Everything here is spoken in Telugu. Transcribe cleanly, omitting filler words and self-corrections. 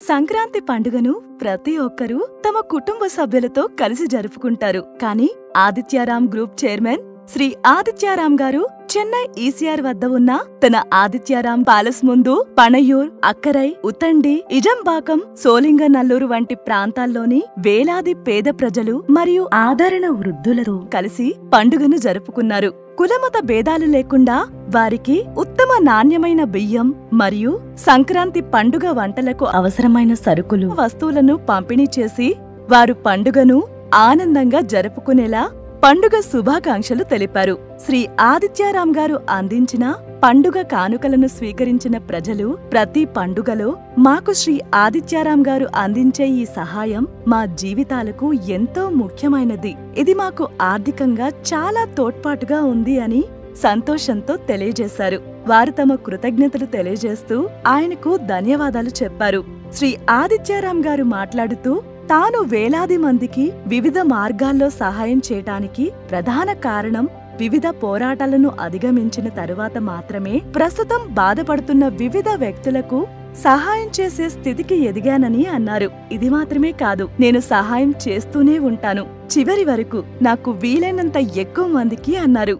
సంక్రాంతి పండుగను ప్రతి ఒక్కరూ తమ కుటుంబ సభ్యులతో కలిసి జరుపుకుంటారు. కానీ ఆదిత్యారాం గ్రూప్ చైర్మన్ శ్రీ ఆదిత్యారాం గారు చెన్నై ఈసీఆర్ వద్ద ఉన్న తన ఆదిత్యారాం ప్యాలెస్ ముందు పణయూర్, అక్కరై, ఉతండి, ఇజంబాకం, సోలింగనల్లూరు వంటి ప్రాంతాల్లోని వేలాది పేద ప్రజలు మరియు ఆదరణ వృద్ధులతో కలిసి పండుగను జరుపుకున్నారు. కులమత భేదాలు లేకుండా వారికి ఉత్తమ నాణ్యమైన బియ్యం మరియు సంక్రాంతి పండుగ వంటలకు అవసరమైన సరుకులు, వస్తువులను పంపిణీ చేసి వారు పండుగను ఆనందంగా జరుపుకునేలా పండుగ శుభాకాంక్షలు తెలిపారు. శ్రీ ఆదిత్యారాం గారు అందించిన పండుగ కానుకలను స్వీకరించిన ప్రజలు ప్రతి పండుగలో మాకు శ్రీ ఆదిత్యారాం గారు అందించే ఈ సహాయం మా జీవితాలకు ఎంతో ముఖ్యమైనది, ఇది మాకు ఆర్థికంగా చాలా తోడ్పాటుగా ఉంది అని సంతోషంతో తెలియజేశారు. వారు తమ కృతజ్ఞతలు తెలియజేస్తూ ఆయనకు ధన్యవాదాలు చెప్పారు. శ్రీ ఆదిత్యారాం గారు మాట్లాడుతూ తాను వేలాది మందికి వివిధ మార్గాల్లో సహాయం చేయటానికి ప్రధాన కారణం వివిధ పోరాటాలను అధిగమించిన తరువాత మాత్రమే ప్రస్తుతం బాధపడుతున్న వివిధ వ్యక్తులకు సహాయం చేసే స్థితికి ఎదిగానని అన్నారు. ఇది మాత్రమే కాదు, నేను సహాయం చేస్తూనే ఉంటాను చివరి వరకు, నాకు వీలైనంత ఎక్కువ మందికి అన్నారు.